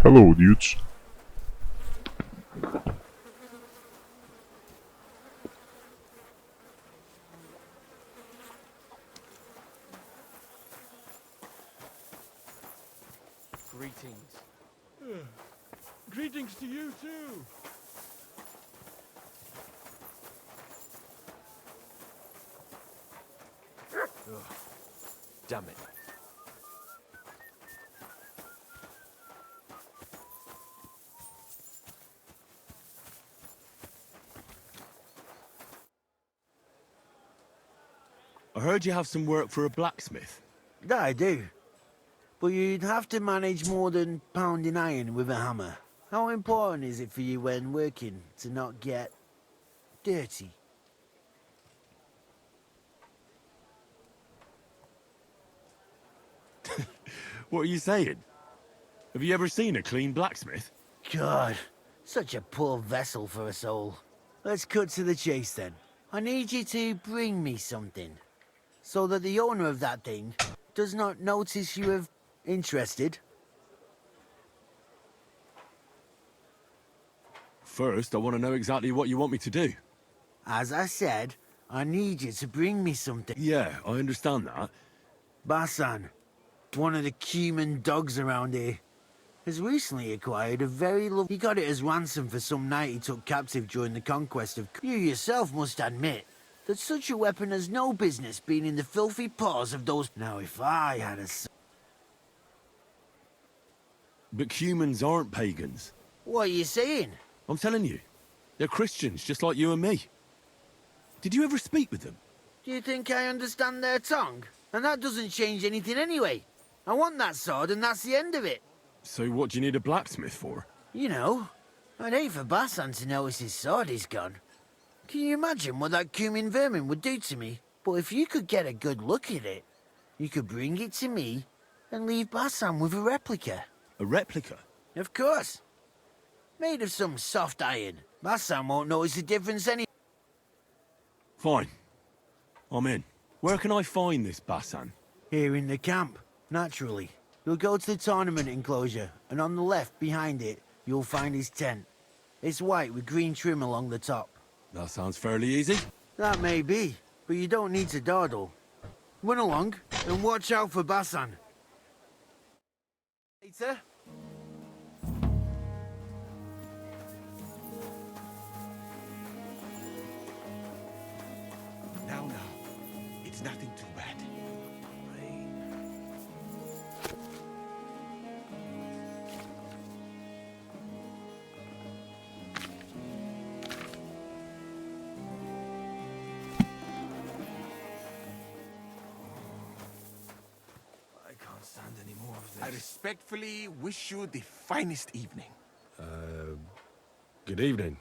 Hello, dudes. Greetings. Greetings to you too. Damn it. I heard you have some work for a blacksmith. That I do. But you'd have to manage more than pounding iron with a hammer. How important is it for you when working to not get dirty? What are you saying? Have you ever seen a clean blacksmith? God, such a poor vessel for a soul. Let's cut to the chase then. I need you to bring me something, so that the owner of that thing does not notice you have interested. First, I want to know exactly what you want me to do. As I said, I need you to bring me something. Yeah, I understand that. Basan, one of the cumin dogs around here, has recently acquired a very lovely... He got it as ransom for some knight he took captive during the conquest of... You yourself must admit that such a weapon has no business being in the filthy paws of those... Now, if I had a... But humans aren't pagans. What are you saying? I'm telling you. They're Christians, just like you and me. Did you ever speak with them? Do you think I understand their tongue? And that doesn't change anything anyway. I want that sword and that's the end of it. So what do you need a blacksmith for? You know, I'd hate for Basan to notice his sword is gone. Can you imagine what that cumin vermin would do to me? But if you could get a good look at it, you could bring it to me and leave Basan with a replica. A replica? Of course. Made of some soft iron. Basan won't notice the difference anyway. Fine. I'm in. Where can I find this Basan? Here in the camp, naturally. You'll go to the tournament enclosure, and on the left, behind it, you'll find his tent. It's white with green trim along the top. That sounds fairly easy. That may be, but you don't need to dawdle. Run along, and watch out for Basan. Later. Now, it's nothing too bad. I can't stand any more of I respectfully wish you the finest evening. Good evening.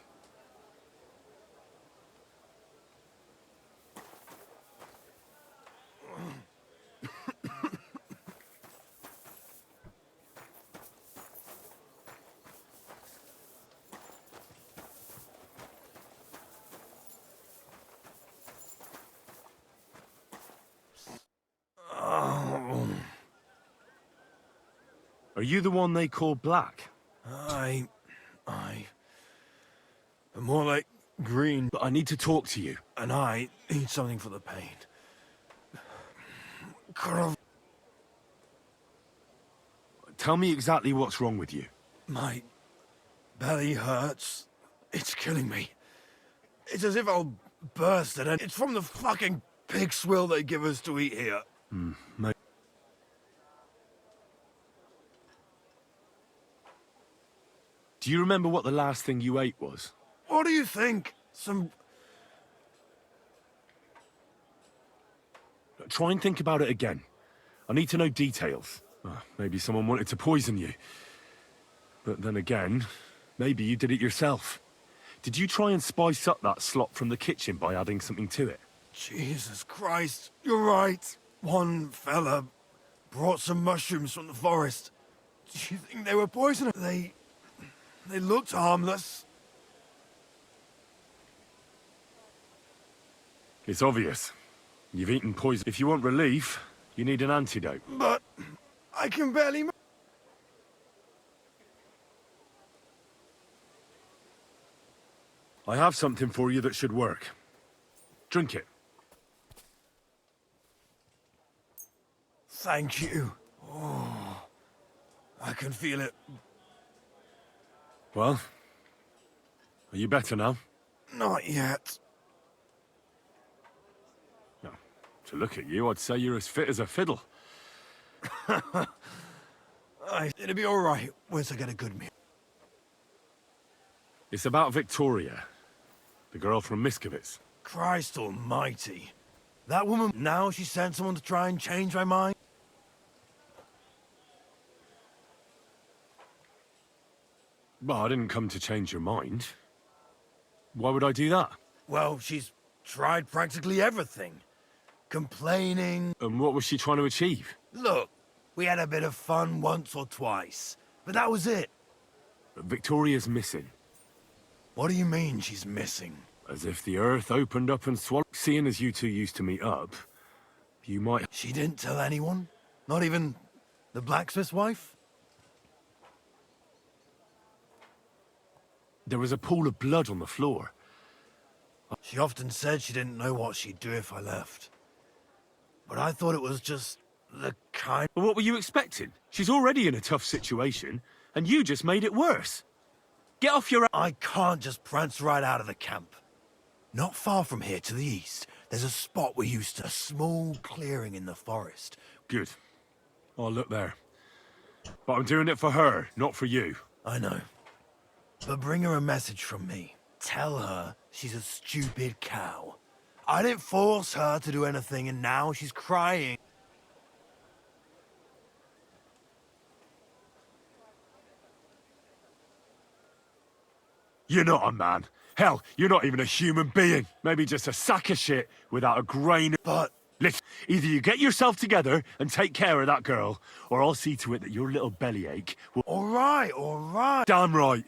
Are you the one they call Black? I... I'm more like green, But I need to talk to you. and I need something for the pain. Tell me exactly what's wrong with you. My belly hurts. It's killing me. It's as if I'll burst at it. It's from the fucking pig swill they give us to eat here. Do you remember what the last thing you ate was? What do you think? Some... Try and think about it again. I need to know details. Maybe someone wanted to poison you. But then again, maybe you did it yourself. Did you try and spice up that slop from the kitchen by adding something to it? Jesus Christ, you're right. One fella brought some mushrooms from the forest. Do you think they were poisonous? They looked harmless. It's obvious. You've eaten poison. If you want relief, you need an antidote. But I can barely... I have something for you that should work. Drink it. Thank you. Oh, I can feel it. Well, are you better now? Not yet. No. To look at you, I'd say you're as fit as a fiddle. It'll be all right once I get a good meal. It's about Victoria, the girl from Miskovitz. Christ almighty. That woman, now she sent someone to try and change my mind? Well, I didn't come to change your mind. Why would I do that? Well, she's tried practically everything. Complaining. And what was she trying to achieve? Look, we had a bit of fun once or twice, but that was it. Victoria's missing. What do you mean she's missing? As if the earth opened up and swallowed. Seeing as you two used to meet up, you might... She didn't tell anyone? Not even the blacksmith's wife? There was a pool of blood on the floor. She often said she didn't know what she'd do if I left. But I thought it was just the kind... Well, what were you expecting? She's already in a tough situation, and you just made it worse. Get off your... I can't just prance right out of the camp. Not far from here to the east, there's a spot we used to... A small clearing in the forest. Good. I'll look there. But I'm doing it for her, not for you. I know. But bring her a message from me. Tell her she's a stupid cow. I didn't force her to do anything, and now she's crying. You're not a man. Hell, you're not even a human being. Maybe just a sack of shit without a grain of... But... Listen, either you get yourself together and take care of that girl, or I'll see to it that your little bellyache will... All right, all right. Damn right.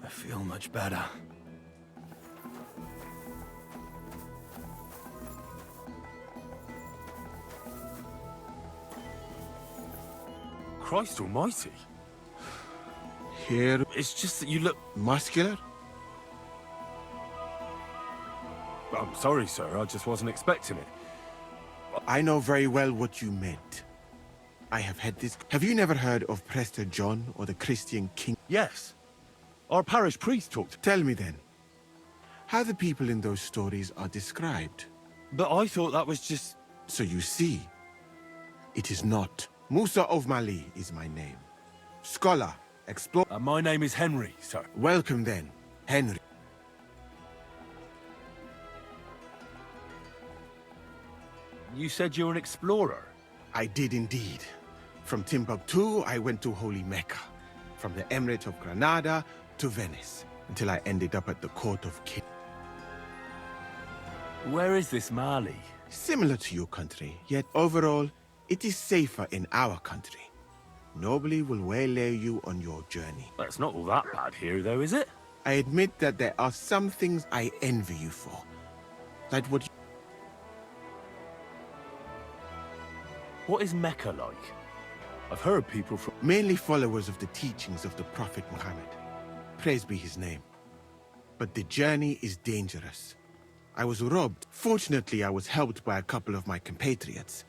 I feel much better. Christ almighty. Here, It's just that you look... muscular? I'm sorry, sir. I just wasn't expecting it. I know very well what you meant. I have had this... Have you never heard of Prester John or the Christian King? Yes. Our parish priest talked... Tell me then, how the people in those stories are described. But I thought that was just... So you see, it is not. Musa of Mali is my name. Scholar, explorer. my name is Henry, sir. Welcome then, Henry. You said you're an explorer. I did indeed. From Timbuktu, I went to Holy Mecca. From the Emirate of Granada to Venice, until I ended up at the court of King. Where is this Mali? Similar to your country, yet overall, it is safer in our country. Nobody will waylay you on your journey. Well, it's not all that bad here, though, is it? I admit that there are some things I envy you for. Like what you... What is Mecca like? I've heard people from... Mainly followers of the teachings of the Prophet Muhammad. Praise be his name. But the journey is dangerous. I was robbed. Fortunately, I was helped by a couple of my compatriots.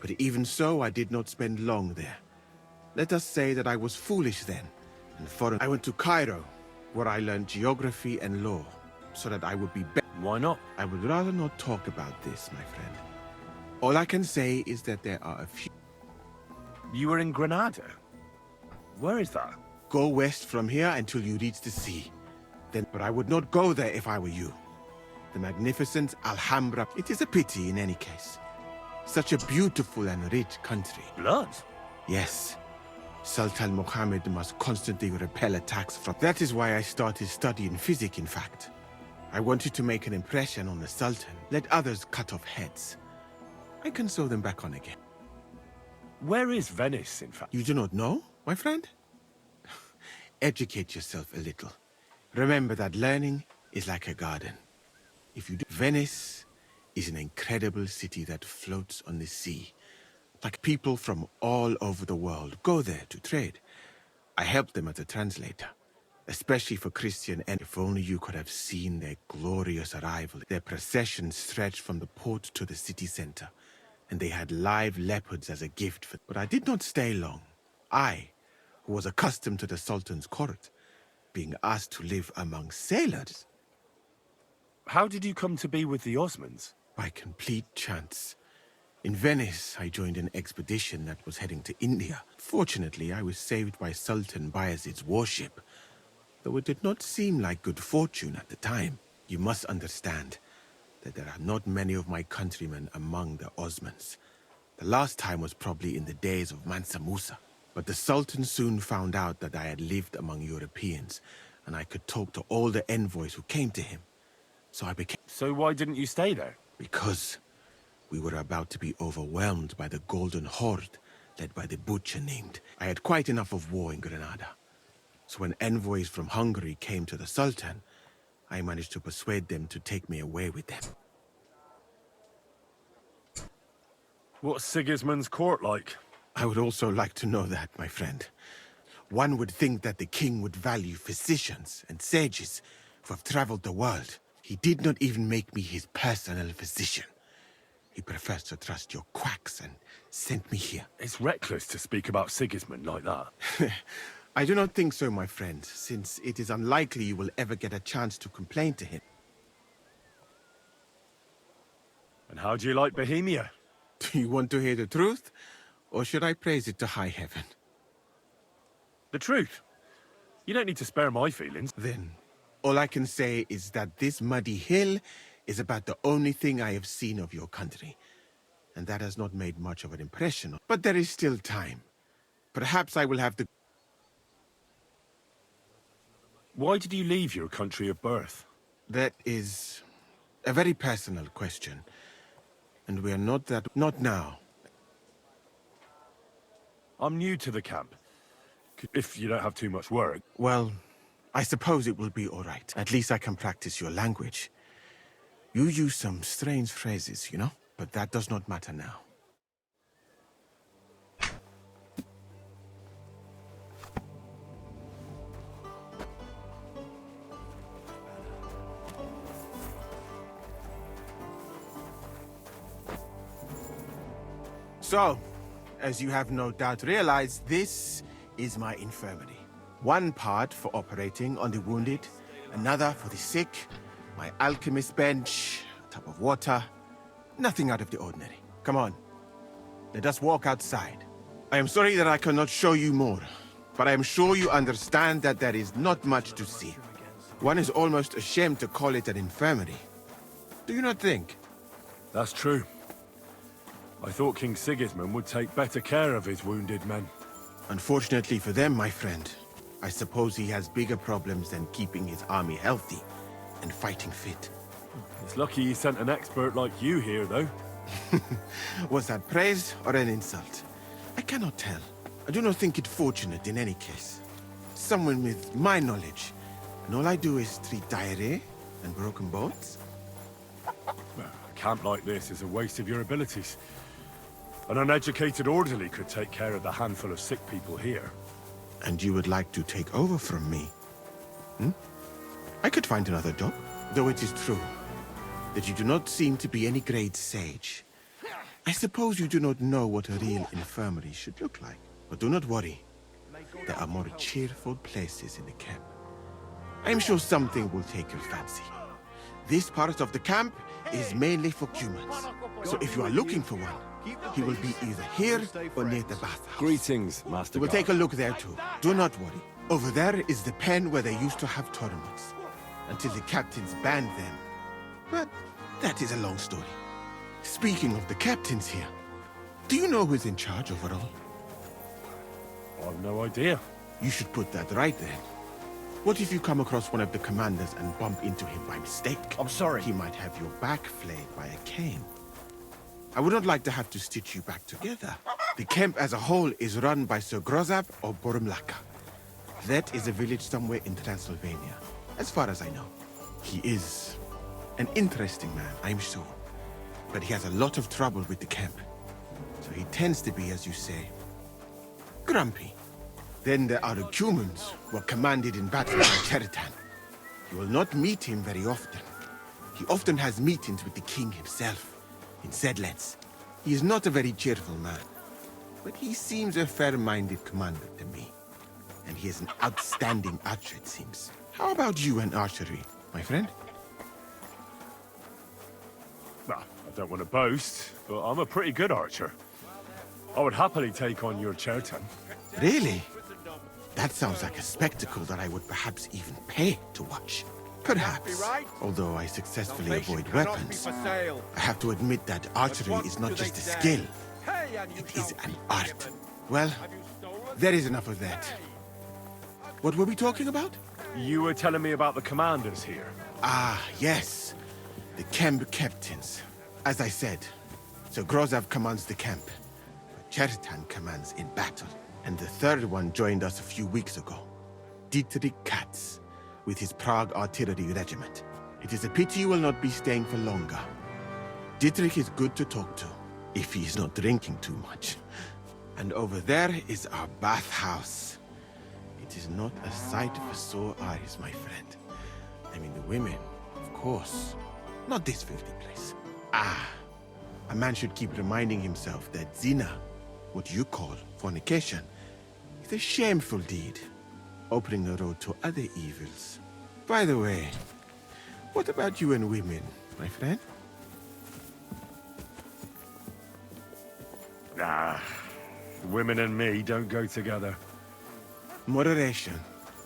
But even so, I did not spend long there. Let us say that I was foolish then, and foreign. I went to Cairo, where I learned geography and law, so that I would be better. Why not? I would rather not talk about this, my friend. All I can say is that there are a few... You were in Granada? Where is that? Go west from here until you reach the sea. Then, but I would not go there if I were you. The magnificent Alhambra. It is a pity in any case. Such a beautiful and rich country. Blood? Yes. Sultan Mohammed must constantly repel attacks from... That is why I started studying physics, in fact. I wanted to make an impression on the Sultan. Let others cut off heads. I can sew them back on again. Where is Venice, in fact? You do not know, my friend? Educate yourself a little. Remember that learning is like a garden. If you do... Venice is an incredible city that floats on the sea. Like people from all over the world go there to trade. I helped them as a translator, especially for Christian, and if only you could have seen their glorious arrival. Their procession stretched from the port to the city center, and they had live leopards as a gift for. But I did not stay long. I, who was accustomed to the Sultan's court, being asked to live among sailors. How did you come to be with the Osmans? By complete chance. In Venice, I joined an expedition that was heading to India. Fortunately, I was saved by Sultan Bayezid's warship, though it did not seem like good fortune at the time. You must understand that there are not many of my countrymen among the Osmans. The last time was probably in the days of Mansa Musa. But the Sultan soon found out that I had lived among Europeans, and I could talk to all the envoys who came to him. So I became... So why didn't you stay there? Because we were about to be overwhelmed by the Golden Horde, led by the butcher named. I had quite enough of war in Granada. So when envoys from Hungary came to the Sultan, I managed to persuade them to take me away with them. What's Sigismund's court like? I would also like to know that, my friend. One would think that the king would value physicians and sages who have traveled the world. He did not even make me his personal physician. He prefers to trust your quacks and sent me here. It's reckless to speak about Sigismund like that. I do not think so, my friend, since it is unlikely you will ever get a chance to complain to him. And how do you like Bohemia? Do you want to hear the truth? Or should I praise it to high heaven? The truth. You don't need to spare my feelings. Then, all I can say is that this muddy hill is about the only thing I have seen of your country. And that has not made much of an impression. But there is still time. Perhaps I will have the... Why did you leave your country of birth? That is a very personal question. And we are not that... Not now. I'm new to the camp. If you don't have too much work. Well, I suppose it will be all right. At least I can practice your language. You use some strange phrases, you know? But that does not matter now. So, as you have no doubt realized, this is my infirmary. One part for operating on the wounded, another for the sick, my alchemist bench, a tub of water, nothing out of the ordinary. Come on, let us walk outside. I am sorry that I cannot show you more, but I am sure you understand that there is not much to see. One is almost ashamed to call it an infirmary. Do you not think? That's true. I thought King Sigismund would take better care of his wounded men. Unfortunately for them, my friend, I suppose he has bigger problems than keeping his army healthy and fighting fit. It's lucky he sent an expert like you here, though. Was that praise or an insult? I cannot tell. I do not think it fortunate in any case. Someone with my knowledge, and all I do is treat diarrhea and broken bones? Well, a camp like this is a waste of your abilities. An uneducated orderly could take care of the handful of sick people here. And you would like to take over from me? Hmm? I could find another job, though it is true that you do not seem to be any great sage. I suppose you do not know what a real infirmary should look like. But do not worry. There are more cheerful places in the camp. I am sure something will take your fancy. This part of the camp is mainly for humans. So if you are looking for one, he will be either here or near the bathhouse. Greetings, Master We'll Guard. take a look there too. Do not worry. Over there is the pen where they used to have tournaments, until the captains banned them. But that is a long story. Speaking of the captains here, do you know who's in charge overall? I've no idea. You should put that right then. What if you come across one of the commanders and bump into him by mistake? I'm sorry. He might have your back flayed by a cane. I would not like to have to stitch you back together. The camp as a whole is run by Sir Grozab or Borumlaka. That is a village somewhere in Transylvania, as far as I know. He is an interesting man, I'm sure. But he has a lot of trouble with the camp. So he tends to be, as you say, grumpy. Then there are the Cumans, who are commanded in battle by Cheritan. You will not meet him very often. He often has meetings with the king himself, in Sedlets. He is not a very cheerful man, but he seems a fair-minded commander to me. And he is an outstanding archer, it seems. How about you and archery, my friend? Well, I don't want to boast, but I'm a pretty good archer. I would happily take on your Chertan. Really? That sounds like a spectacle that I would perhaps even pay to watch. Perhaps, although I successfully avoid weapons. I have to admit that archery is not just a skill, it is an art. Well, there is enough of that. What were we talking about? You were telling me about the commanders here. Ah, yes. The camp captains. As I said, Sir Grozav commands the camp, but Cheritan commands in battle. And the third one joined us a few weeks ago. Dietrich Katz, with his Prague artillery regiment. It is a pity you will not be staying for longer. Dietrich is good to talk to, if he is not drinking too much. And over there is our bathhouse. It is not a sight for sore eyes, my friend. I mean, the women, of course. Not this filthy place. Ah, a man should keep reminding himself that zina, what you call fornication, is a shameful deed, opening the road to other evils. By the way, what about you and women, my friend? Nah, women and me don't go together. Moderation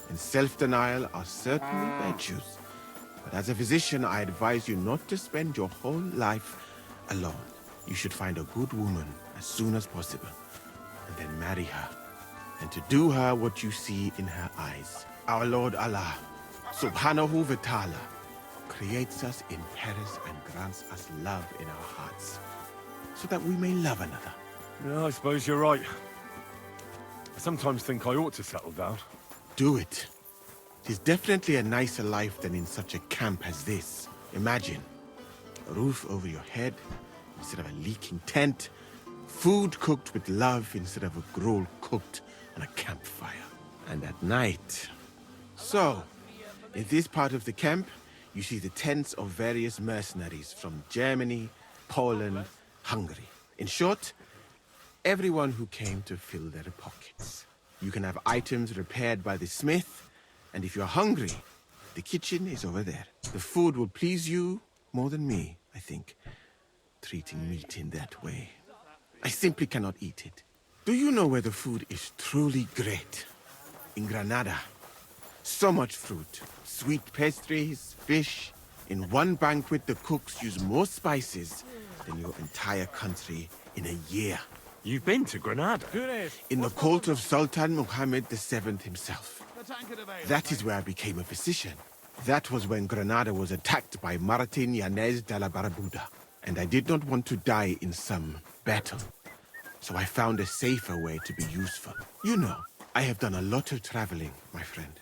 and self-denial are certainly virtues. But as a physician, I advise you not to spend your whole life alone. You should find a good woman as soon as possible, and then marry her. And to do her what you see in her eyes. Our Lord Allah, Subhanahu wa Ta'ala, creates us in Paris and grants us love in our hearts, so that we may love another. Yeah, I suppose you're right. I sometimes think I ought to settle down. Do it. It is definitely a nicer life than in such a camp as this. Imagine, a roof over your head instead of a leaking tent, food cooked with love instead of a gruel cooked on a campfire. And at night. So, in this part of the camp, you see the tents of various mercenaries from Germany, Poland, Hungary. In short, everyone who came to fill their pockets. You can have items repaired by the smith, and if you're hungry, the kitchen is over there. The food will please you more than me, I think, treating meat in that way. I simply cannot eat it. Do you know where the food is truly great? In Granada. So much fruit, sweet pastries, fish. In one banquet, the cooks use more spices than your entire country in a year. You've been to Granada? In the court of Sultan Muhammad VII himself. That is where I became a physician. That was when Granada was attacked by Martin Yanez de la Barbuda. And I did not want to die in some battle. So I found a safer way to be useful. You know, I have done a lot of traveling, my friend.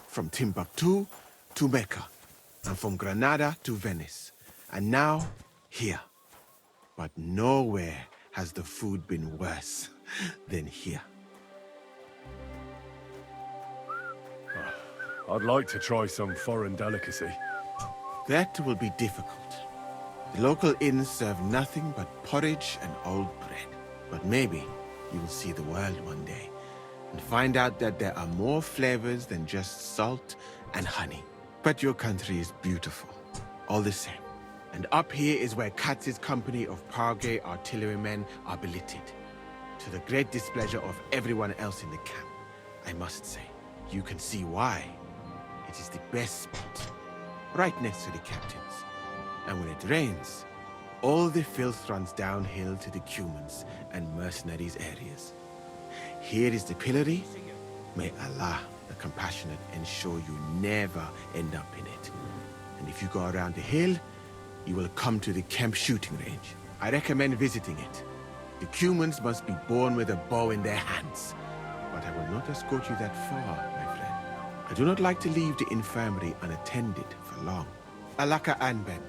From Timbuktu to Mecca. And from Granada to Venice. And now, here. But nowhere has the food been worse than here. I'd like to try some foreign delicacy. That will be difficult. The local inns serve nothing but porridge and old bread. But maybe you will see the world one day and find out that there are more flavors than just salt and honey. But your country is beautiful, all the same. And up here is where Katz's company of Prague artillerymen are billeted, to the great displeasure of everyone else in the camp. I must say, you can see why. It is the best spot, right next to the captains. And when it rains, all the filth runs downhill to the Cumans and mercenaries areas. Here is the pillory. May Allah, the compassionate, ensure you never end up in it. And if you go around the hill, you will come to the camp shooting range. I recommend visiting it. The Cumans must be born with a bow in their hands. But I will not escort you that far, my friend. I do not like to leave the infirmary unattended for long. Alaka Anben.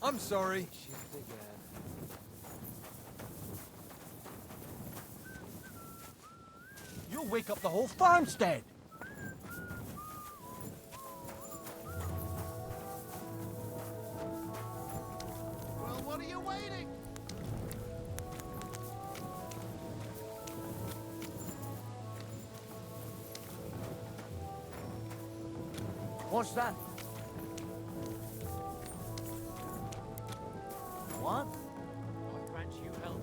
I'm sorry. You'll wake up the whole farmstead. Well, what are you waiting? What's that? What? God grant you health.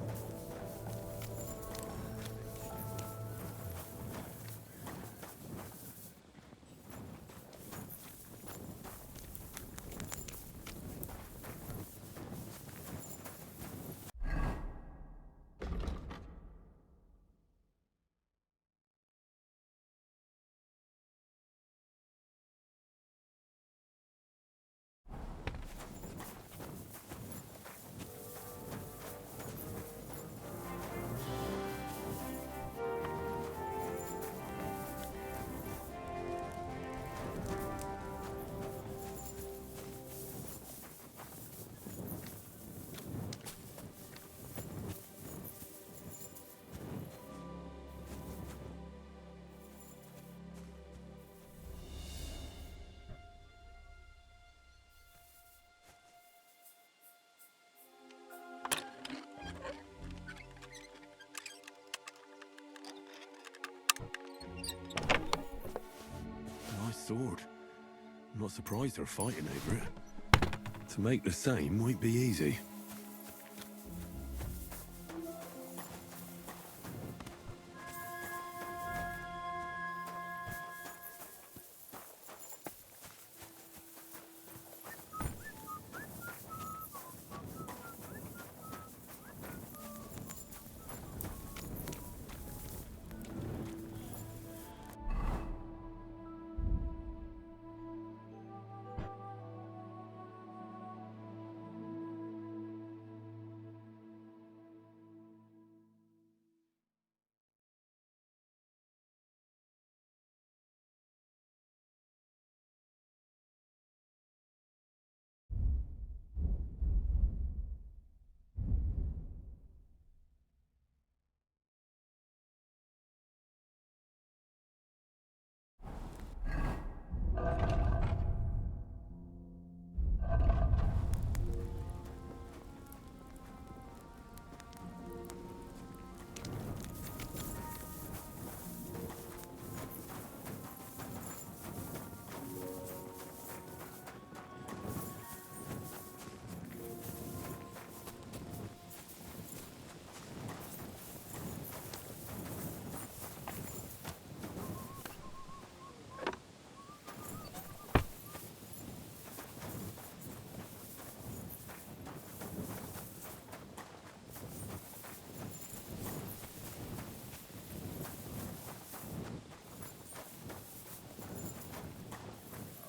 Nice sword. I'm not surprised they're fighting over it. To make the same won't be easy.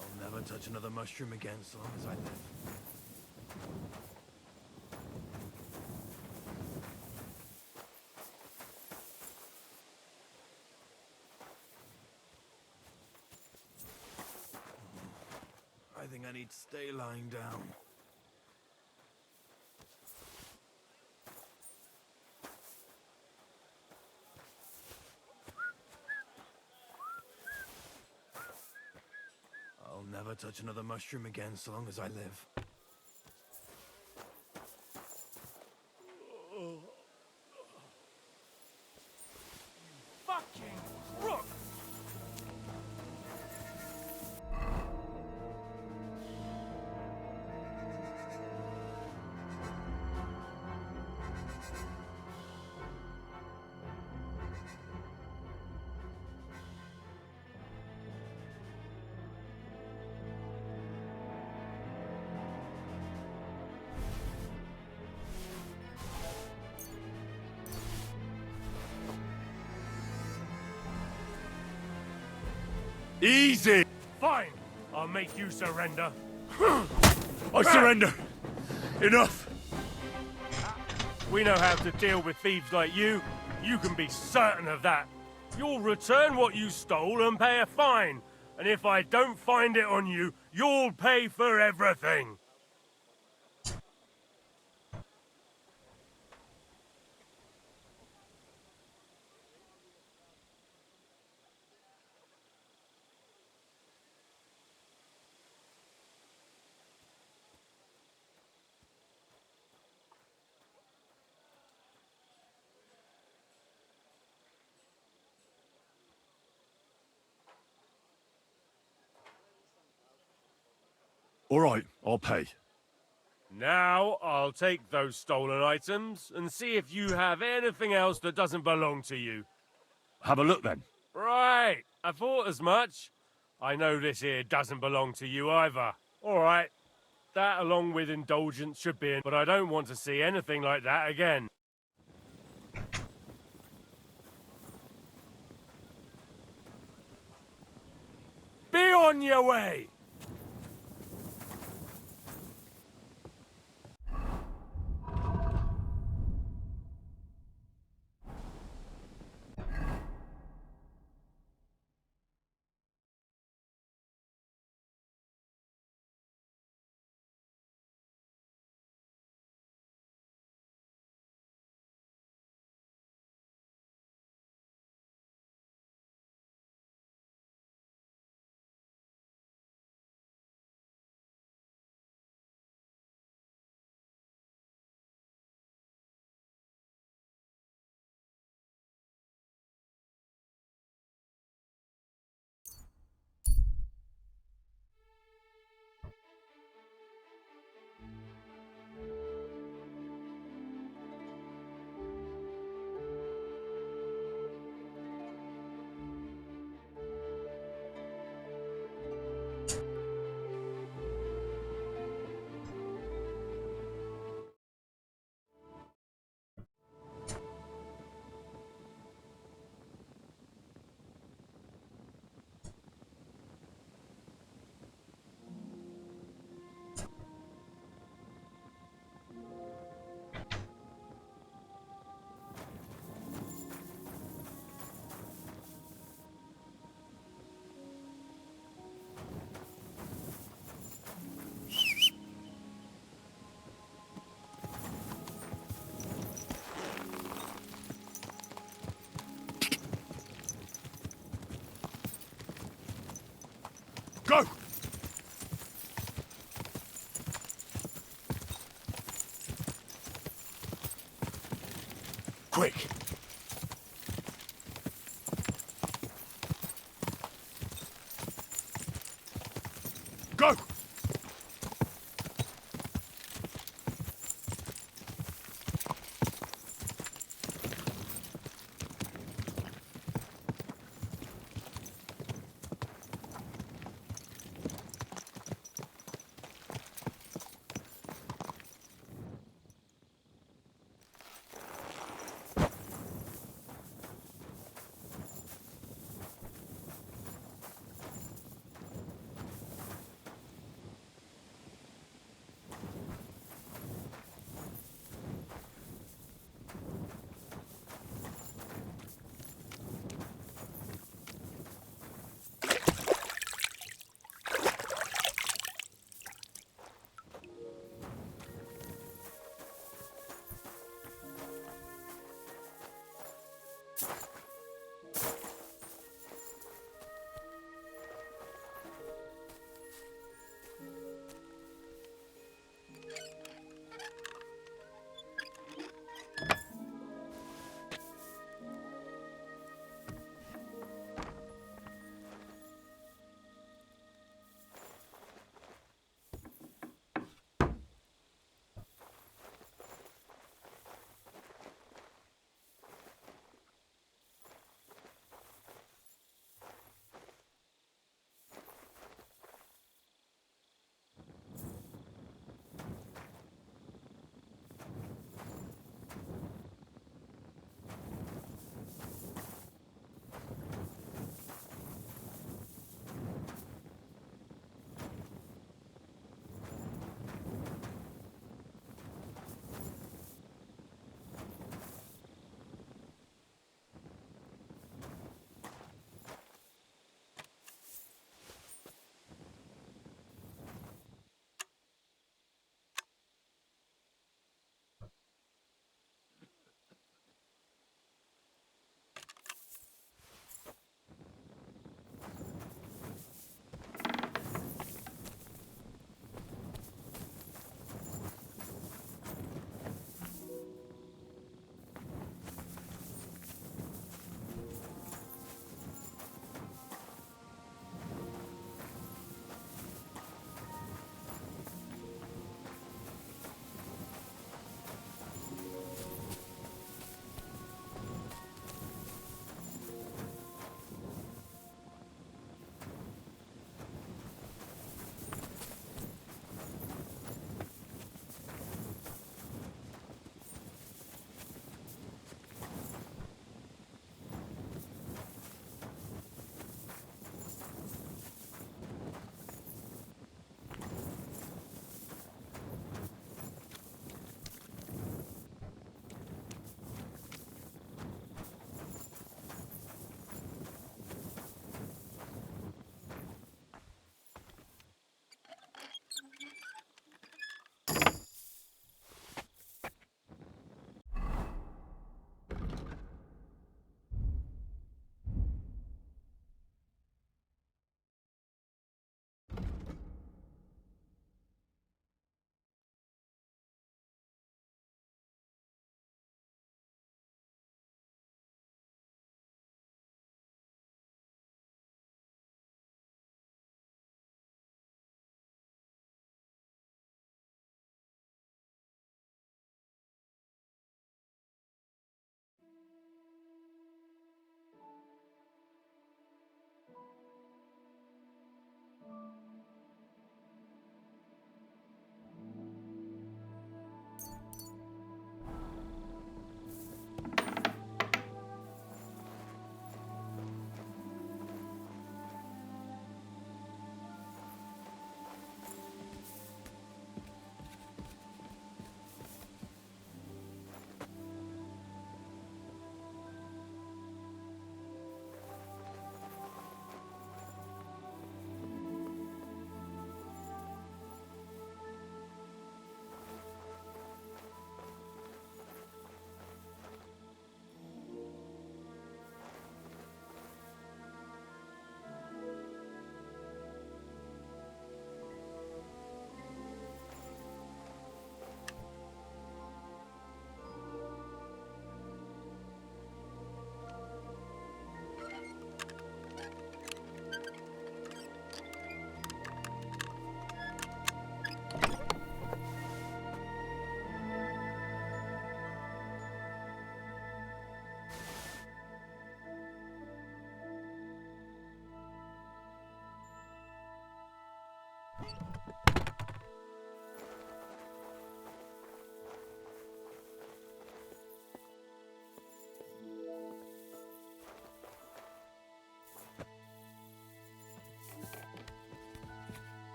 I'll never touch another mushroom again so long as I live. I think I need to stay lying down. I'll never touch another mushroom again so long as I live. Fucking crook! Easy! Fine, I'll make you surrender. I surrender! Enough! We know how to deal with thieves like you. You can be certain of that. You'll return what you stole and pay a fine. And if I don't find it on you, you'll pay for everything. All right, I'll pay. Now I'll take those stolen items and see if you have anything else that doesn't belong to you. Have a look then. Right, I thought as much. I know this here doesn't belong to you either. All right, that along with indulgence should be in, but I don't want to see anything like that again. Be on your way! Go! Quick! Go!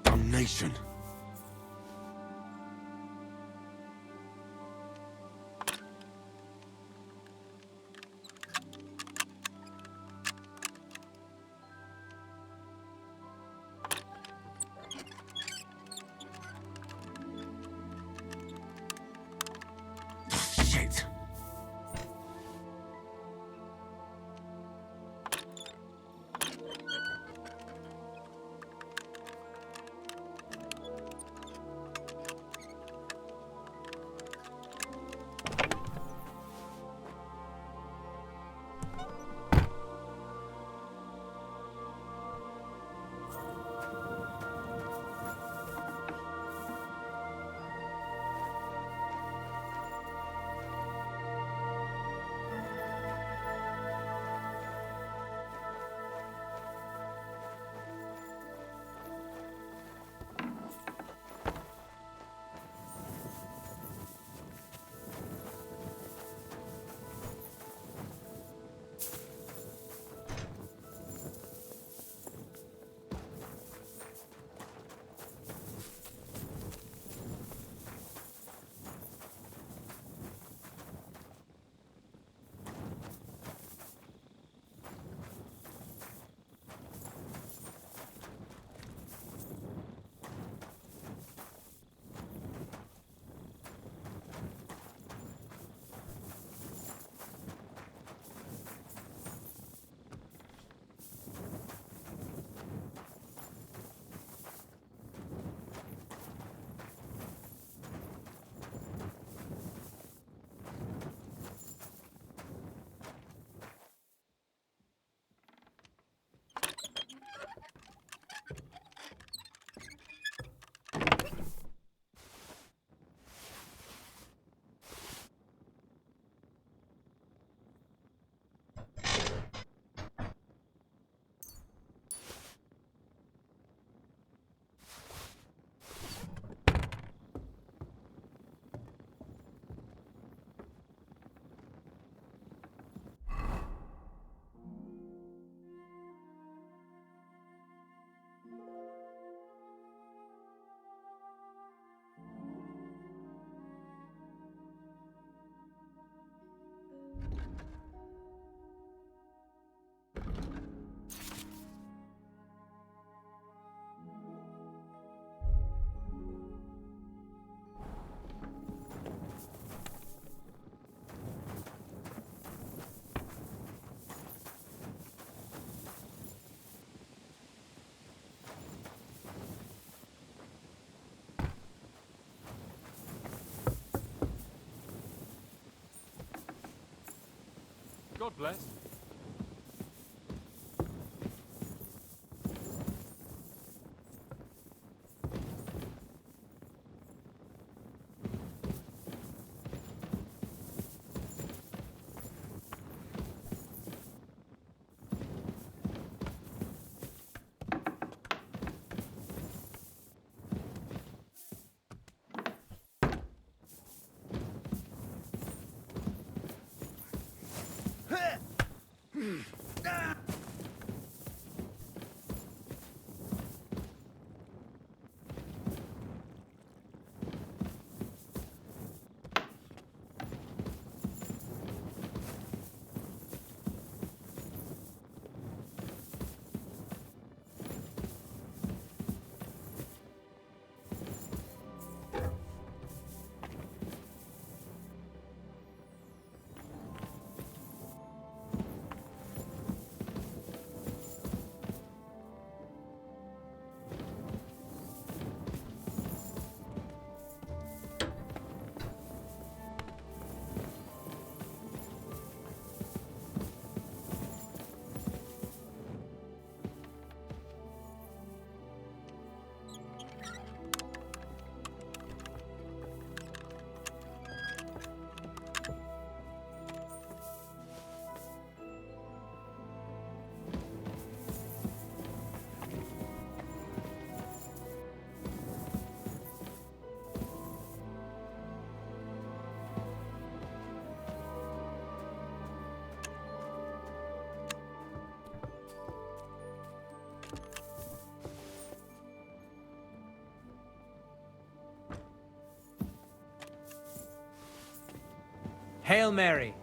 Damnation. Shit. God bless. Hail Mary.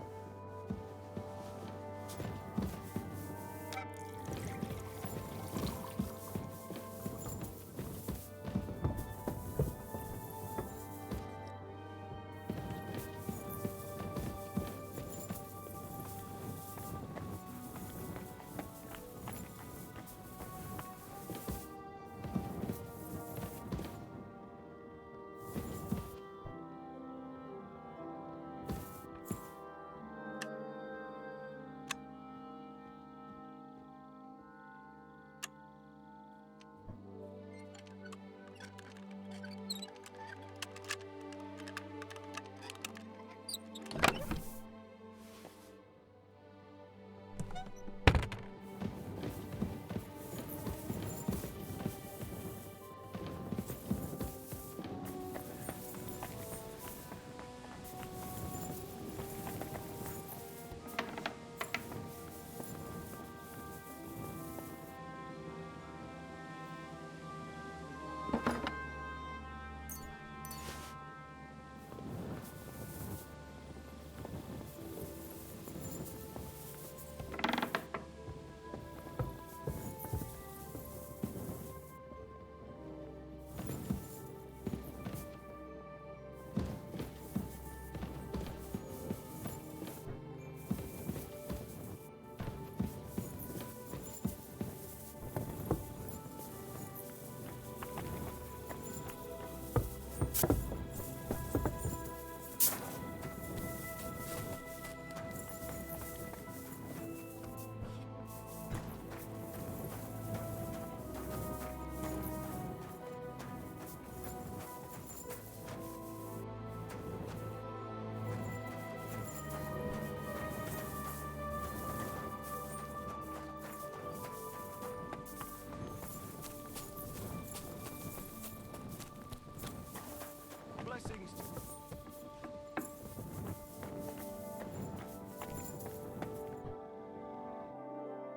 Blessings.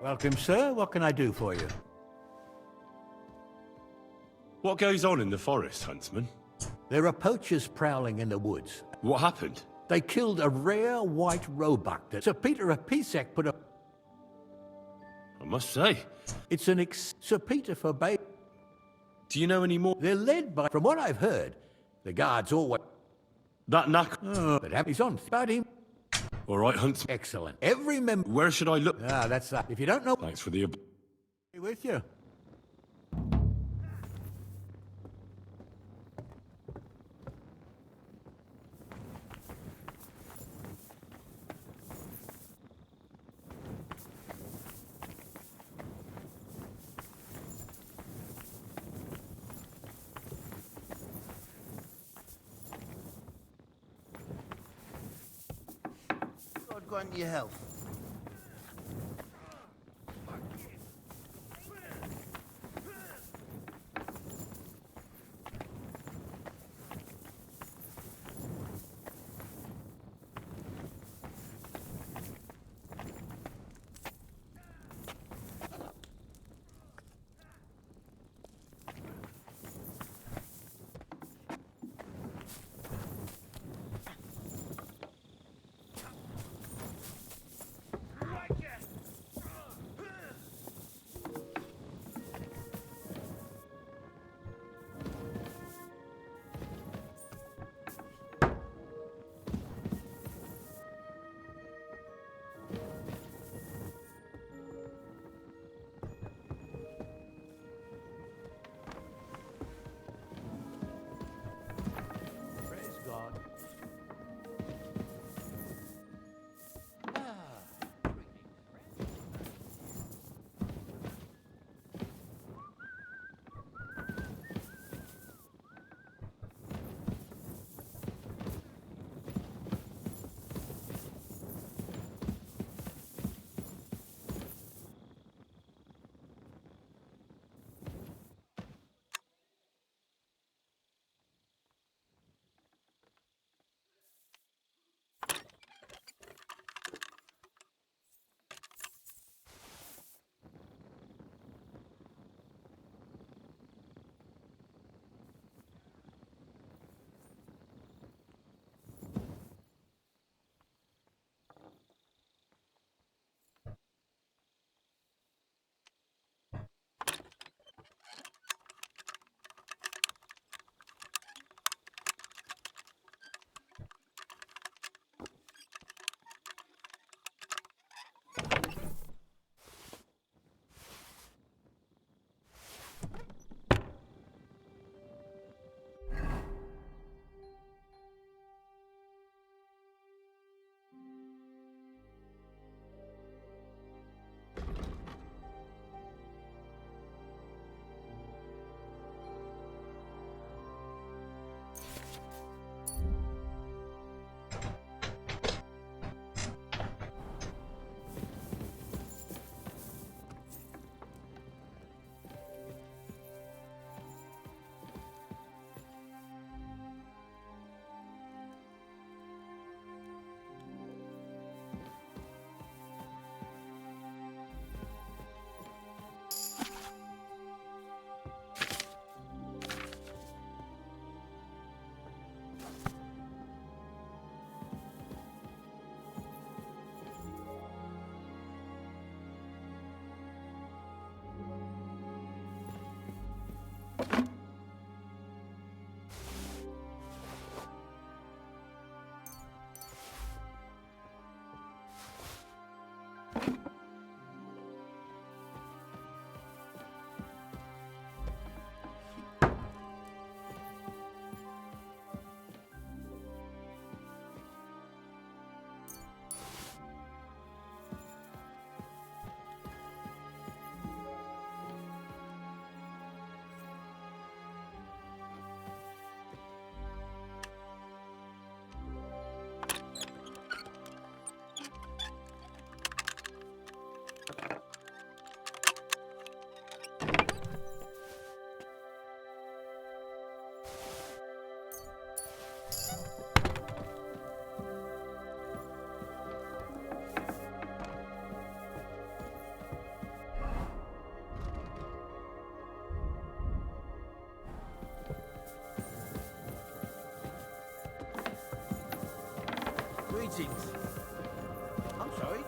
Welcome, sir. What can I do for you? What goes on in the forest, Huntsman? There are poachers prowling in the woods. What happened? They killed a rare white roebuck that Sir Peter of Pisek put up. I must say. It's an Sir Peter for bay. Do you know any more? They're led by, from what I've heard, the guards always. That knack. But Happy's on about him. All right, Huntsman. Excellent. Every member. Where should I look? Ah, that's that. If you don't know, Thanks for the... be with you. God grant you health. Greetings. I'm sorry.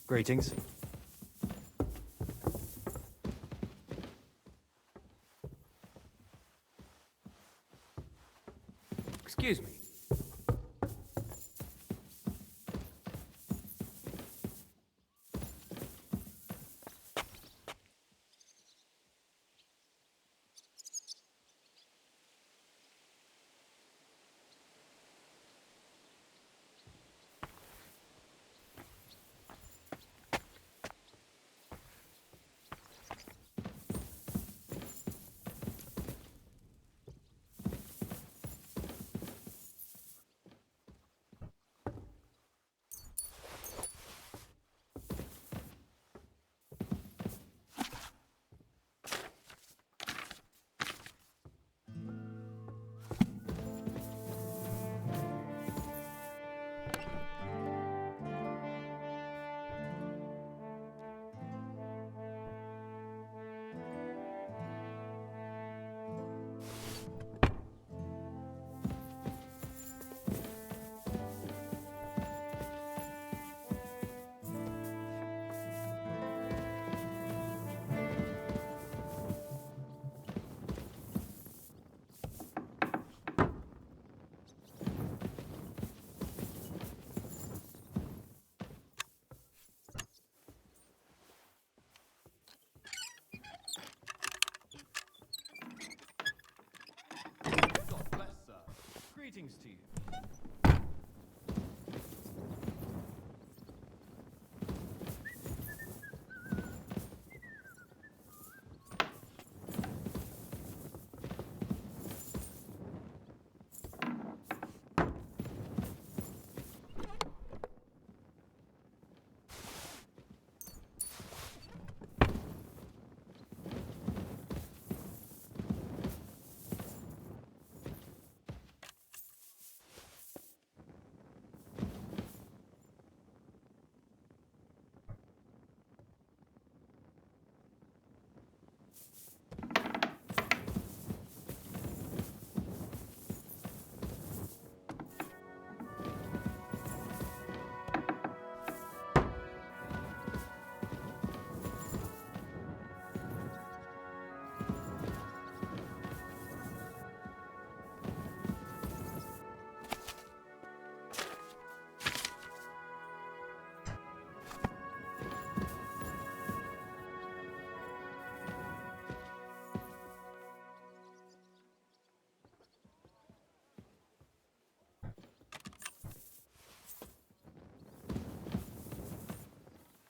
Greetings. Excuse me.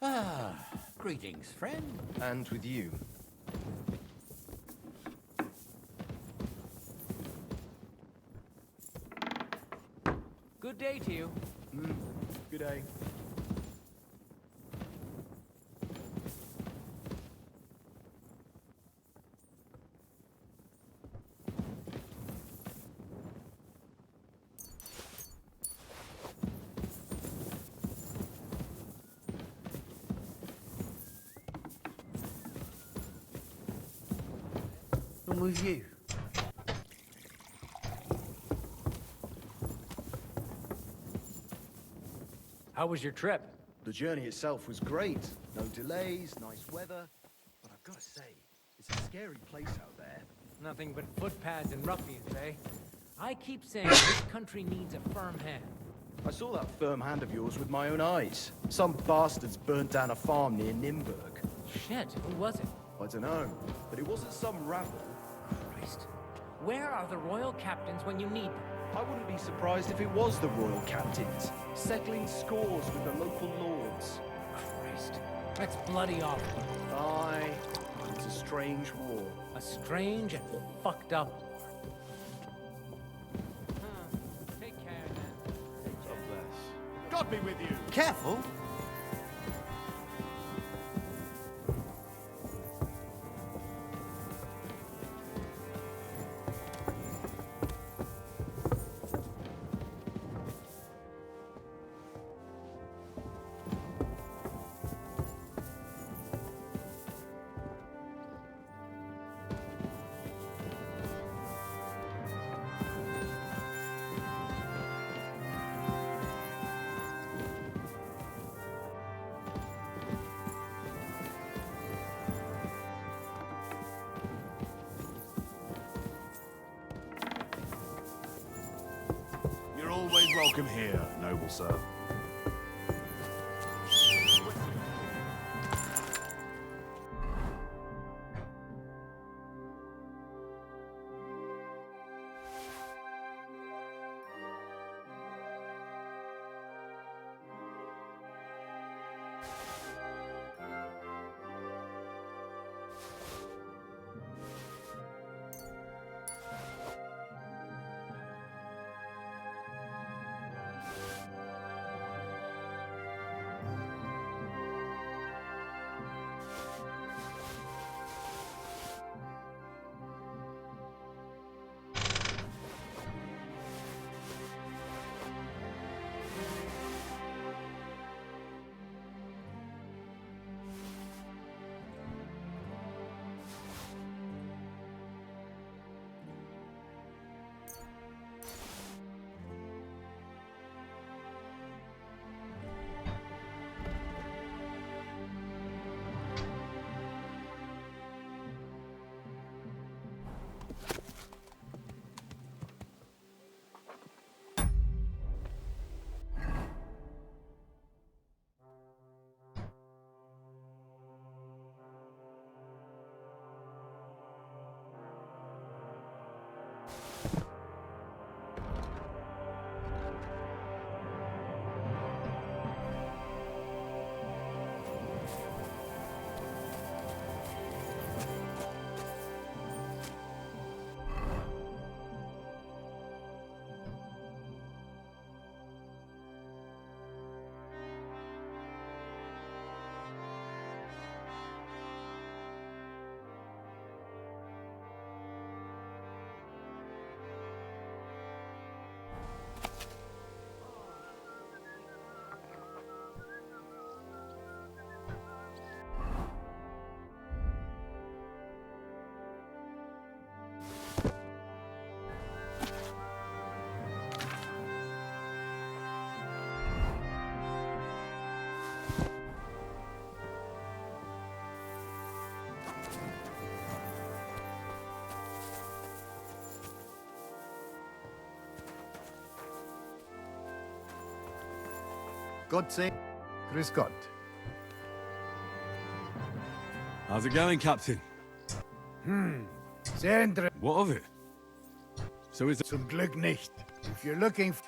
Ah, greetings, friend. And with you. Good day to you. Good day. I'm with you. How was your trip? The journey itself was great. No delays, nice weather. But I've got to say, it's a scary place out there. Nothing but footpads and ruffians, eh? I keep saying this country needs a firm hand. I saw that firm hand of yours with my own eyes. Some bastards burnt down a farm near Nimburg. Shit, who was it? I don't know, but it wasn't some rabble. Christ. Where are the royal captains when you need them? I wouldn't be surprised if it was the royal captains, settling scores with the local lords. Christ. That's bloody awful. Aye, it's a strange war. A strange and fucked up war. Take care, man. God bless. God be with you. Careful. You're always welcome here, noble sir. Gott sei. Grüß Gott. How's it going, Captain? Sehr interessant. What of it? So is it... Zum Glück nicht. If you're looking for...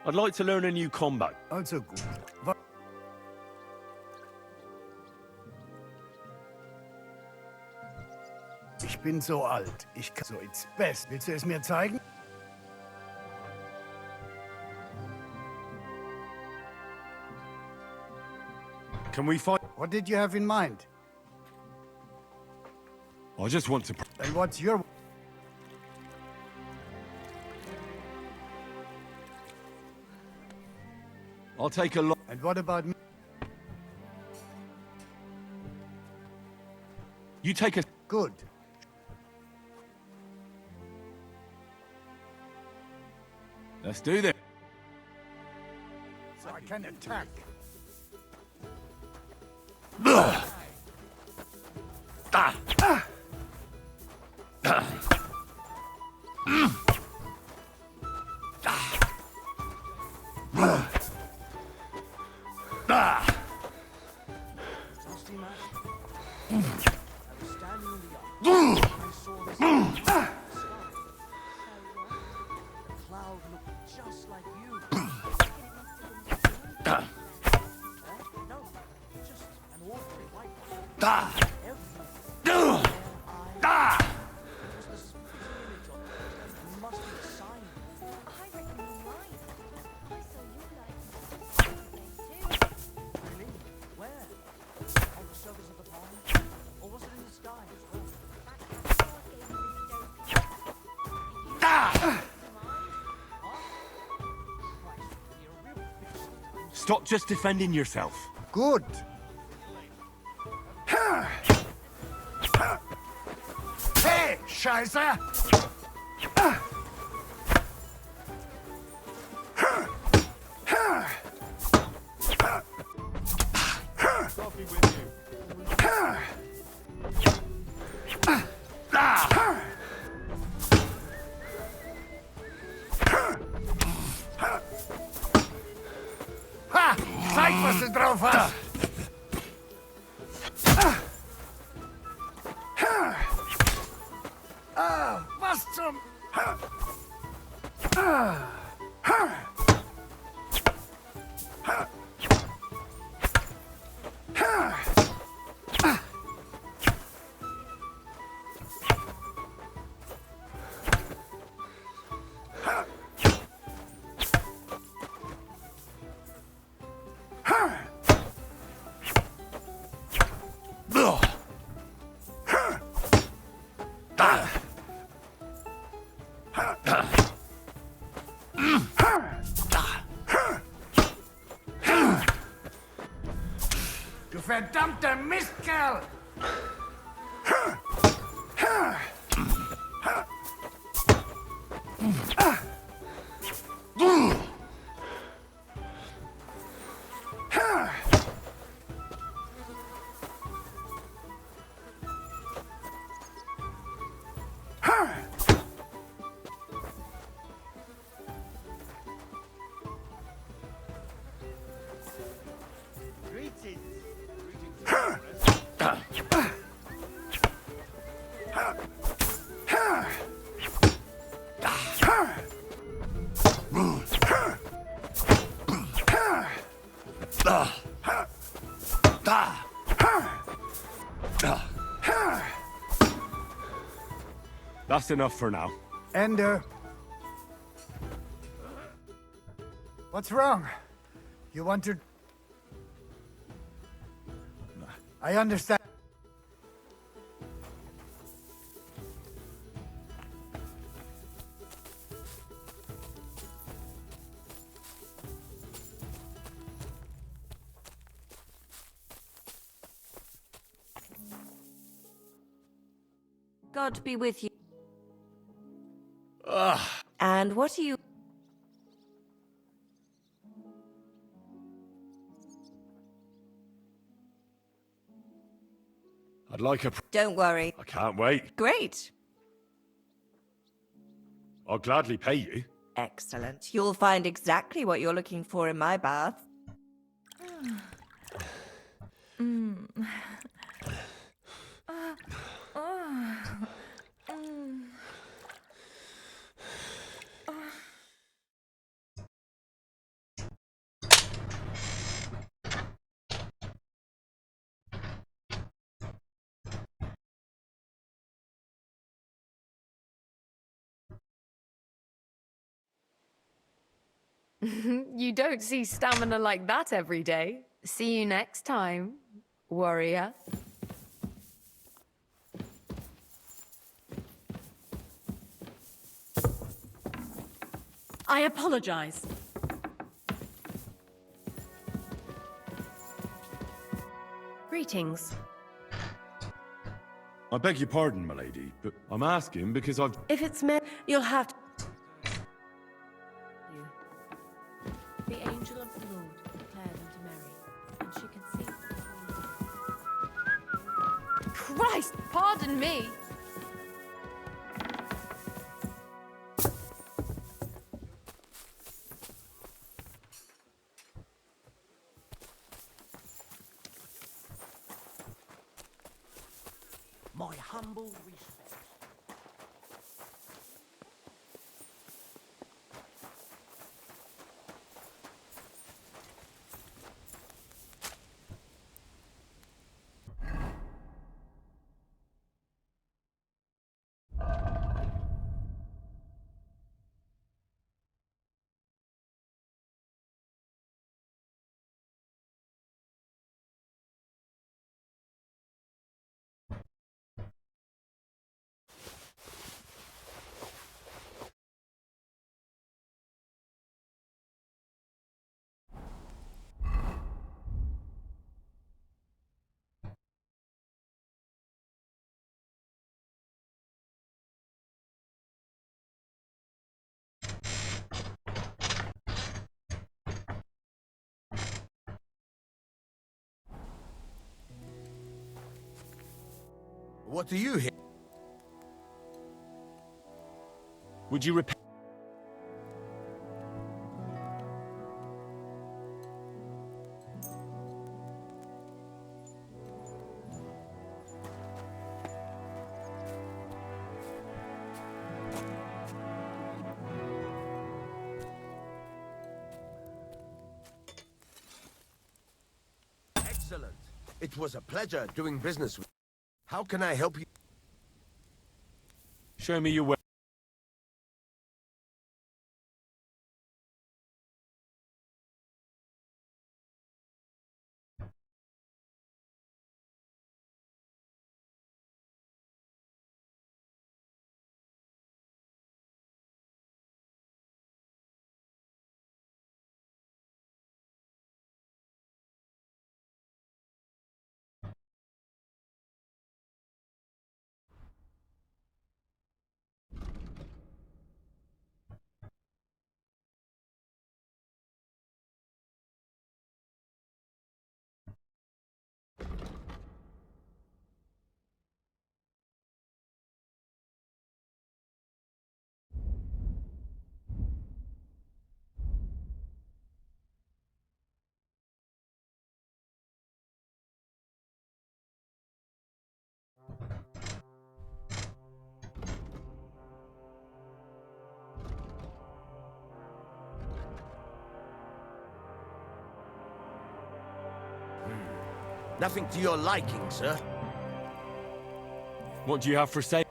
I'd like to learn a new combo. Also gut. Ich bin so alt. Ich kann so ins Best. Willst du es mir zeigen? Can we fight? What did you have in mind? I just want to... And what's your... I'll take a look. And what about me? You take a... Good. Let's do this. So I can attack. Stop just defending yourself. Good. Hey, Scheiße! Coffee with you. Ha! Zeig, was du drauf hast! Was zum... Du verdammter Mistkerl! That's enough for now. Ender. What's wrong? You want to... I understand. God be with you. And what are you... I'd like a... Don't worry. I can't wait. Great. I'll gladly pay you. Excellent. You'll find exactly what you're looking for in my bath. You don't see stamina like that every day. See you next time, warrior. I apologize. Greetings. I beg your pardon, my lady, but I'm asking because I've... If it's meant, you'll have to... The angel of the Lord declared unto Mary, and she conceived. Christ, pardon me. My humble respect. What do you hear? Would you repeat? Excellent. It was a pleasure doing business with you. How can I help you? Show me your way. Nothing to your liking, sir. What do you have for sale?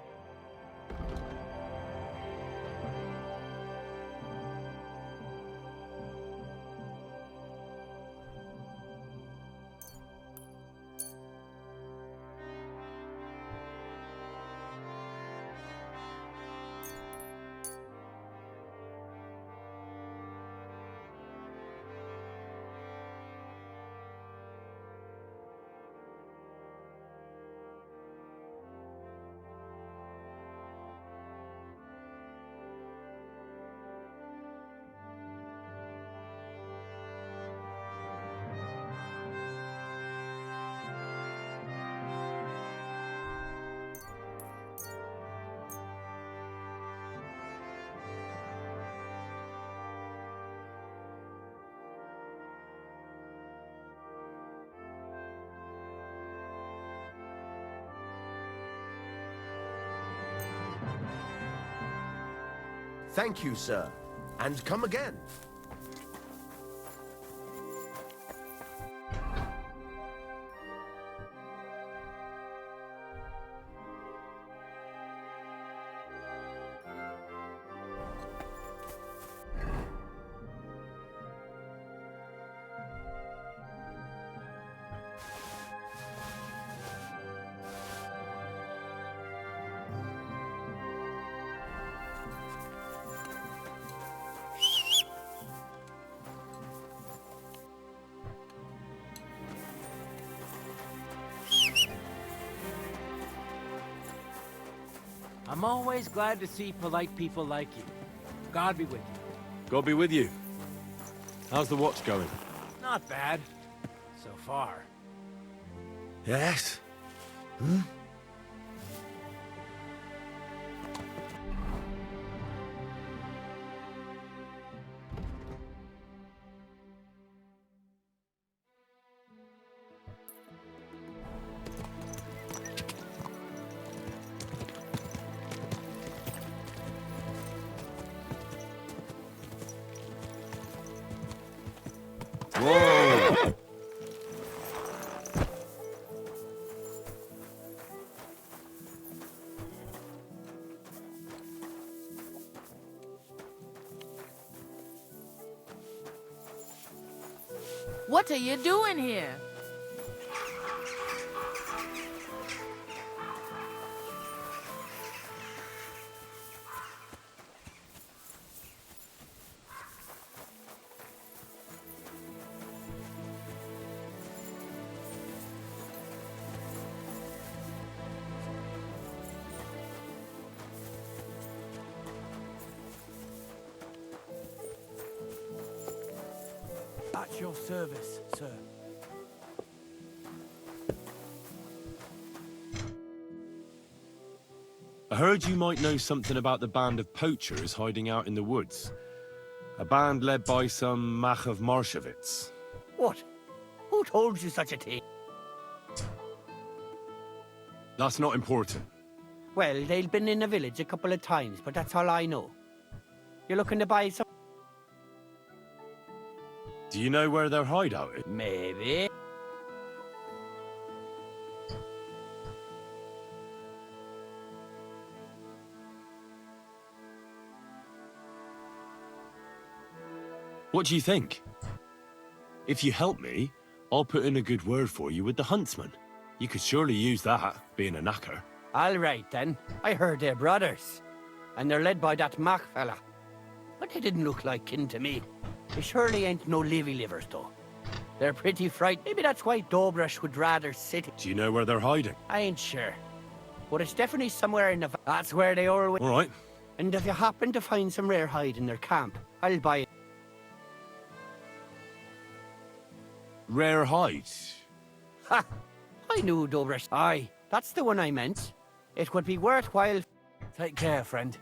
Thank you, sir. And come again. I'm always glad to see polite people like you. God be with you. God be with you. How's the watch going? Not bad. So far. Yes. Whoa! What are you doing here? At your service, sir. I heard you might know something about the band of poachers hiding out in the woods. A band led by some Mach of Marshevitz. What? Who told you such a thing? That's not important. Well, they've been in the village a couple of times, but that's all I know. You're looking to buy some? Do you know where their hideout is? Maybe. What do you think? If you help me, I'll put in a good word for you with the huntsman. You could surely use that, being a knacker. All right, then. I heard they're brothers. And they're led by that Mach fella. But they didn't look like kin to me. They surely ain't no livers, though. They're pretty frightened. Maybe that's why Dobrush would rather sit. Do you know where they're hiding? I ain't sure. But it's definitely somewhere in the... That's where they always... All right. And if you happen to find some rare hide in their camp, I'll buy it. Rare hide? Ha! I knew Dobrush. Aye, that's the one I meant. It would be worthwhile. Take care, friend.